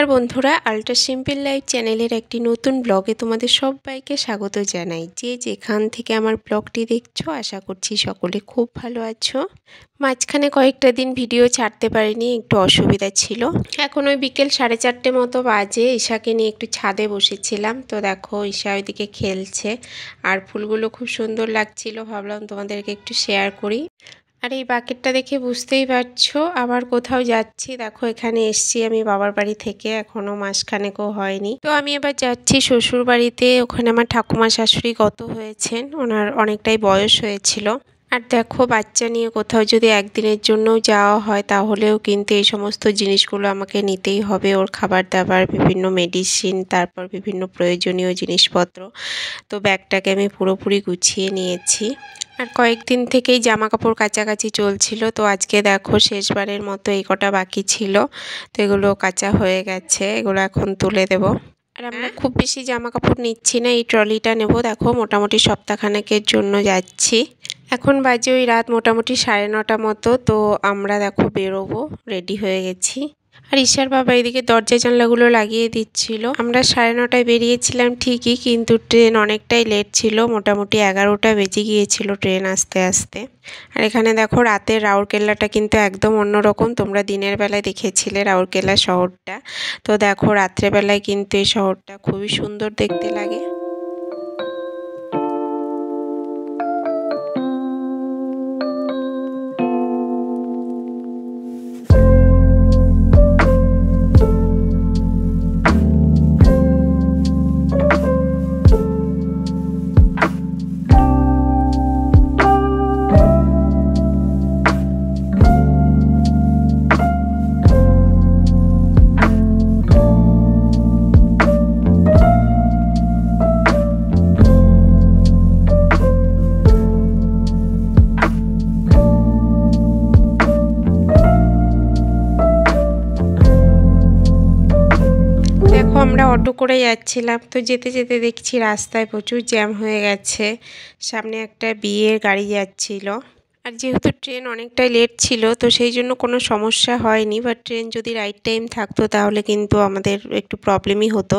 নমস্কার বন্ধুরা, ultra simple life চ্যানেলের একটি নতুন ব্লগে তোমাদের সবাইকে স্বাগত জানাই। যে যেখান থেকে আমার ব্লগটি দেখছো, আশা করছি সকলে খুব ভালো আছো। মাঝখানে কয়েকটা দিন ভিডিও ছাড়তে পারিনি, একটু অসুবিধা ছিল। এখন ওই বিকেল 4:30 মতো বাজে, ঈশাকে নিয়ে একটু ছাদে বসেছিলাম। তো দেখো ঈশা ওইদিকে খেলছে আর ফুলগুলো খুব সুন্দর লাগছিল, ভাবলাম তোমাদেরকে একটু শেয়ার করি। আর এই বাকেটটা দেখে বুঝতেই পারছো আবার কোথাও যাচ্ছি। দেখো এখানে এসছি আমি বাবার বাড়ি থেকে, এখনো মাসখানেকও হয়নি। তো আমি এবার যাচ্ছি শ্বশুর বাড়িতে। ওখানে আমার ঠাকুমা শাশুড়ি গত হয়েছেন, ওনার অনেকটাই বয়স হয়েছিল। আর দেখো বাচ্চা নিয়ে কোথাও যদি একদিনের জন্য যাওয়া হয় তাহলেও কিন্তু এই সমস্ত জিনিসগুলো আমাকে নিতেই হবে। ওর খাবার দাবার, বিভিন্ন মেডিসিন, তারপর বিভিন্ন প্রয়োজনীয় জিনিসপত্র। তো ব্যাগটাকে আমি পুরোপুরি গুছিয়ে নিয়েছি। আর কয়েকদিন থেকেই জামা কাপড় কাচাকাচি চলছিল, তো আজকে দেখো শেষবারের মতো এই কটা বাকি ছিল, তো এগুলো কাচা হয়ে গেছে, এগুলো এখন তুলে দেব। আর আমরা খুব বেশি জামা কাপড় নিচ্ছি না, এই ট্রলিটা নেব। দেখো মোটামুটি সপ্তাহখানেকের জন্য যাচ্ছি। এখন বাজে ওই রাত মোটামুটি 9:30 মতো। তো আমরা দেখো বেরোবো, রেডি হয়ে গেছি। আর ঈশার বাবা এদিকে দরজা জানলাগুলো লাগিয়ে দিচ্ছিল। আমরা 9:30টায় বেরিয়েছিলাম ঠিকই, কিন্তু ট্রেন অনেকটাই লেট ছিল, মোটামুটি 11টা বেজে গিয়েছিল ট্রেন আসতে আসতে। আর এখানে দেখো রাতের রাউরকেল্লাটা কিন্তু একদম অন্যরকম। তোমরা দিনের বেলায় দেখেছিলে রাউরকেল্লা শহরটা, তো দেখো রাত্রেবেলায় কিন্তু এই শহরটা খুবই সুন্দর দেখতে লাগে। আমরা অটো করে যাচ্ছিলাম, তো যেতে যেতে দেখছি রাস্তায় প্রচুর জ্যাম হয়ে গেছে। সামনে একটা বিয়ের গাড়ি যাচ্ছিল। আর যেহেতু ট্রেন অনেকটাই লেট ছিল, তো সেই জন্য কোনো সমস্যা হয়নি। বাট ট্রেন যদি রাইট টাইম থাকতো তাহলে কিন্তু আমাদের একটু প্রবলেমই হতো।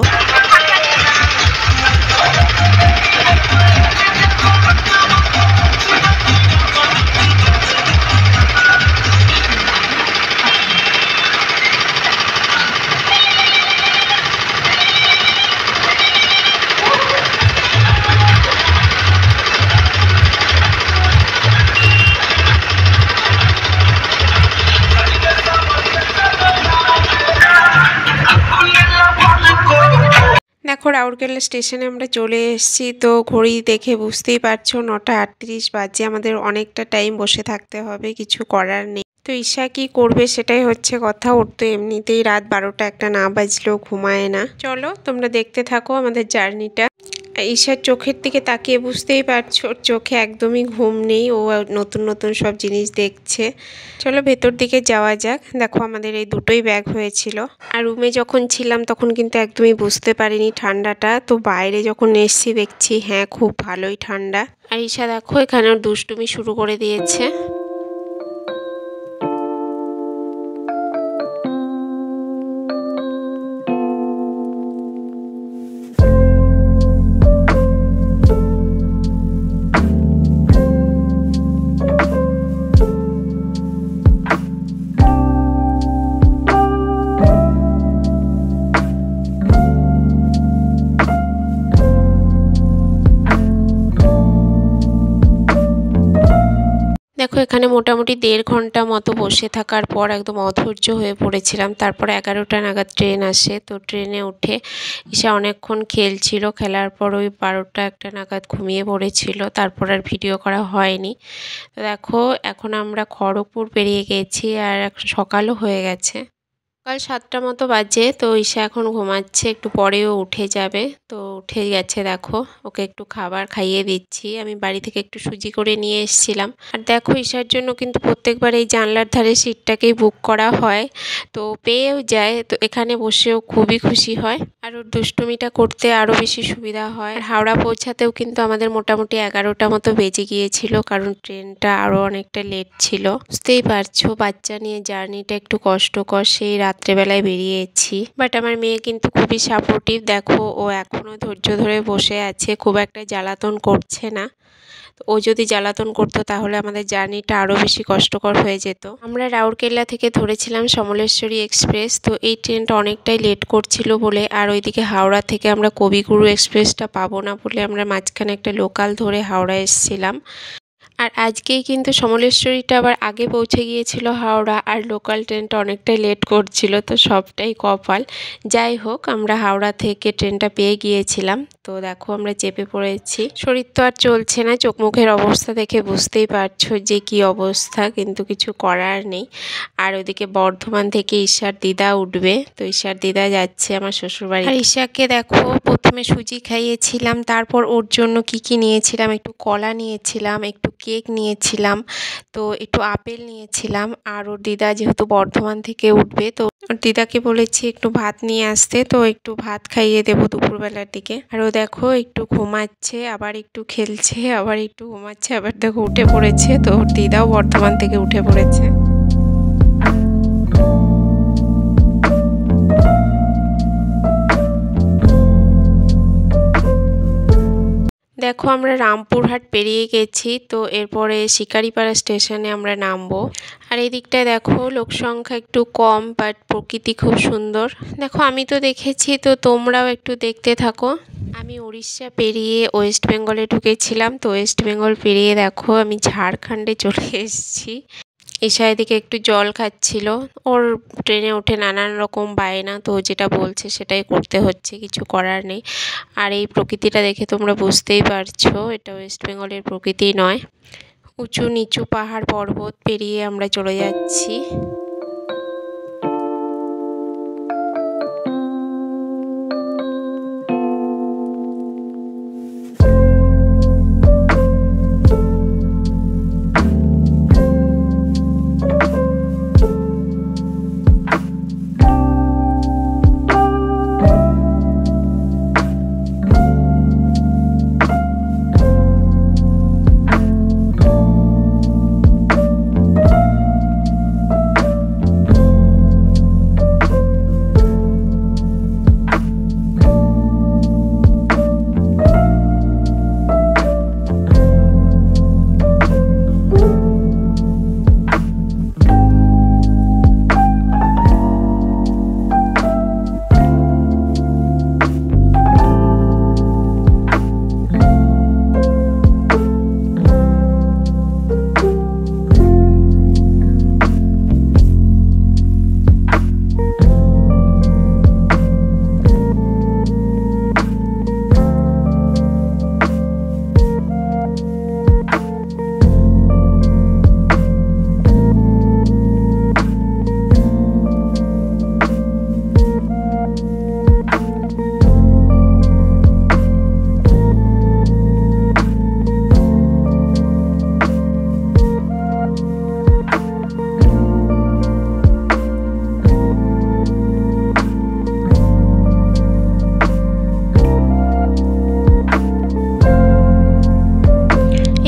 দেখো রাউরকেল্লা স্টেশনে আমরা চলে এসেছি। তো ঘড়ি দেখে বুঝতেই পারছো 9:38 বাজে, আমাদের অনেকটা টাইম বসে থাকতে হবে, কিছু করার নেই। তো ঈশা কি করবে সেটাই হচ্ছে কথা। ওর তো এমনিতেই রাত 12টা 1টা না বাজলেও ঘুমায় না। চলো তোমরা দেখতে থাকো আমাদের জার্নিটা। ঈশার চোখের দিকে তাকিয়ে বুঝতেই পারছো ওর চোখে একদমই ঘুম নেই, ও নতুন নতুন সব জিনিস দেখছে। চলো ভেতর দিকে যাওয়া যাক। দেখো আমাদের এই দুটোই ব্যাগ হয়েছিল। আর রুমে যখন ছিলাম তখন কিন্তু একদমই বুঝতে পারিনি ঠান্ডাটা, তো বাইরে যখন এসছি দেখছি হ্যাঁ খুব ভালোই ঠান্ডা। আর ঈশা দেখো এখানে ওর দুষ্টুমি শুরু করে দিয়েছে। দেখো এখানে মোটামুটি 1.5 ঘন্টা মতো বসে থাকার পর একদম অধৈর্য হয়ে পড়েছিলাম। তারপর 11টা নাগাদ ট্রেন আসে, তো ট্রেনে উঠে ঈশা অনেকক্ষণ খেলছিল। খেলার পর ওই 12টা 1টা নাগাদ ঘুমিয়ে পড়েছিল, তারপর আর ভিডিও করা হয়নি। তো দেখো এখন আমরা খড়গপুর পেরিয়ে গেছি আর এখন সকালও হয়ে গেছে। সকাল 7টা মতো বাজে। তো ঈশা এখন ঘুমাচ্ছে, একটু পরেও উঠে যাবে। তো উঠে গেছে দেখো, ওকে একটু খাবার খাইয়ে দিচ্ছি। আমি বাড়ি থেকে একটু সুজি করে নিয়ে এসেছিলাম। আর দেখো ঈশার জন্য কিন্তু প্রত্যেকবার এই জানলার ধারে সিটটাকেই বুক করা হয়, তো পেয়েও যায়। তো এখানে বসেও খুবই খুশি হয়, আর ওর দুষ্টুমিটা করতে আরও বেশি সুবিধা হয়। আর হাওড়া পৌঁছাতেও কিন্তু আমাদের মোটামুটি 11টা মতো বেজে গিয়েছিল, কারণ ট্রেনটা আরও অনেকটা লেট ছিল। বুঝতেই পারছো বাচ্চা নিয়ে জার্নিটা একটু কষ্টকর। সেই রাত্রেবেলায় বেরিয়েছি। বাট আমার মেয়ে কিন্তু খুবই সাপোর্টিভ। দেখো ও এখনও ধৈর্য ধরে বসে আছে, খুব একটা জ্বালাতন করছে না। ও যদি জ্বালাতন করতো তাহলে আমাদের জার্নিটা আরও বেশি কষ্টকর হয়ে যেত। আমরা রাউরকেল্লা থেকে ধরেছিলাম সমলেশ্বরী এক্সপ্রেস। তো এই ট্রেনটা অনেকটাই লেট করছিল বলে, আর ওইদিকে হাওড়া থেকে আমরা কবিগুরু এক্সপ্রেসটা পাবো না বলে আমরা মাঝখানে একটা লোকাল ধরে হাওড়া এসেছিলাম। আর আজকেই কিন্তু সমলেশ্বরীটা আবার আগে পৌঁছে গিয়েছিল হাওড়া, আর লোকাল ট্রেনটা অনেকটাই লেট করছিল। তো সবটাই কপাল। যাই হোক, আমরা হাওড়া থেকে ট্রেনটা পেয়ে গিয়েছিলাম। তো দেখো আমরা চেপে পড়েছি। শরীর তো আর চলছে না, চোখ মুখের অবস্থা দেখে বুঝতেই পারছো যে কি অবস্থা, কিন্তু কিছু করার নেই। আর ওদিকে বর্ধমান থেকে ঈশার দিদা উঠবে। তো ঈশার দিদা যাচ্ছে আমার শ্বশুরবাড়ি। আর ঈশাকে দেখো প্রথমে সুজি খাইয়েছিলাম, তারপর ওর জন্য কি নিয়েছিলাম, একটু কলা নিয়েছিলাম, একটু কেক নিয়েছিলাম, তো একটু আপেল নিয়েছিলাম। আর ওর দিদা যেহেতু বর্ধমান থেকে উঠবে, তো ওর দিদাকে বলেছি একটু ভাত নিয়ে আসতে, তো একটু ভাত খাইয়ে দেবো দুপুরবেলার দিকে। আর ও দেখো একটু ঘুমাচ্ছে, আবার একটু খেলছে, আবার একটু ঘুমাচ্ছে, আবার দেখো উঠে পড়েছে। তো ওর দিদাও বর্ধমান থেকে উঠে পড়েছে। দেখো আমরা রামপুরহাট পেরিয়ে গেছি। তো এরপরে শিকারিপাড়া স্টেশনে আমরা নামবো। আর এই দিকটায় দেখো লোক সংখ্যা একটু কম, বাট প্রকৃতি খুব সুন্দর। দেখো আমি তো দেখেছি, তো তোমরাও একটু দেখতে থাকো। আমি উড়িষ্যা পেরিয়ে ওয়েস্ট বেঙ্গলে ঢুকেছিলাম। তো ওয়েস্ট বেঙ্গল পেরিয়ে দেখো আমি ঝাড়খণ্ডে চলে এসেছি। ঈশা এদিকে একটু জল খাচ্ছিল। ওর ট্রেনে উঠে নানান রকম বায়না, তো যেটা বলছে সেটাই করতে হচ্ছে, কিছু করার নেই। আর এই প্রকৃতিটা দেখে তোমরা বুঝতেই পারছো এটা ওয়েস্ট বেঙ্গলের প্রকৃতি নয়। উঁচু নিচু পাহাড় পর্বত পেরিয়ে আমরা চলে যাচ্ছি।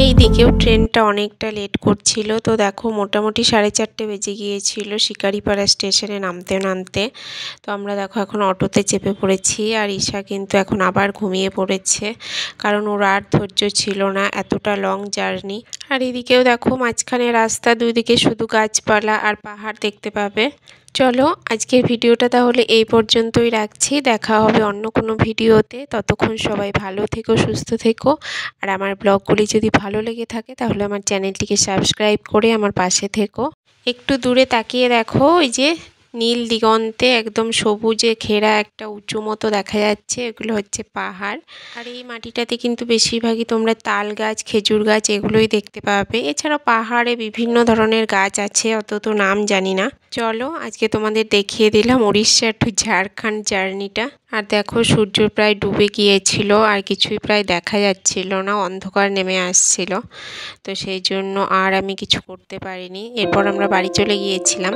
এইদিকেও ট্রেনটা অনেকটা লেট করছিল। তো দেখো মোটামুটি 4:30 বেজে গিয়েছিল শিকারিপাড়া স্টেশনে নামতে নামতে। তো আমরা দেখো এখন অটোতে চেপে পড়েছি। আর ঈশা কিন্তু এখন আবার ঘুমিয়ে পড়েছে, কারণ ওর আর ধৈর্য ছিল না এতটা লং জার্নি। আর এদিকেও দেখো মাঝখানে রাস্তা, দুদিকে শুধু গাছপালা আর পাহাড় দেখতে পাবে। চলো আজকের ভিডিওটা তাহলে এই পর্যন্তই রাখছি। দেখা হবে অন্য কোনো ভিডিওতে। ততক্ষণ সবাই ভালো থেকো, সুস্থ থেকো। আর আমার ব্লগগুলি যদি ভালো লেগে থাকে তাহলে আমার চ্যানেলটিকে সাবস্ক্রাইব করে আমার পাশে থেকো। একটু দূরে তাকিয়ে দেখো, ওই যে নীল দিগন্তে একদম সবুজে ঘেরা একটা উঁচু মতো দেখা যাচ্ছে, এগুলো হচ্ছে পাহাড়। আর এই মাটিটাতে কিন্তু বেশিরভাগই তোমরা তাল গাছ, খেজুর গাছ এগুলোই দেখতে পাবে। এছাড়াও পাহাড়ে বিভিন্ন ধরনের গাছ আছে, অত তো নাম জানি না। চলো আজকে তোমাদের দেখিয়ে দিলাম উড়িষ্যা টু ঝাড়খণ্ড জার্নিটা। আর দেখো সূর্য প্রায় ডুবে গিয়েছিল, আর কিছুই প্রায় দেখা যাচ্ছিল না, অন্ধকার নেমে আসছিল। তো সেই জন্য আর আমি কিছু করতে পারিনি। এরপর আমরা বাড়ি চলে গিয়েছিলাম।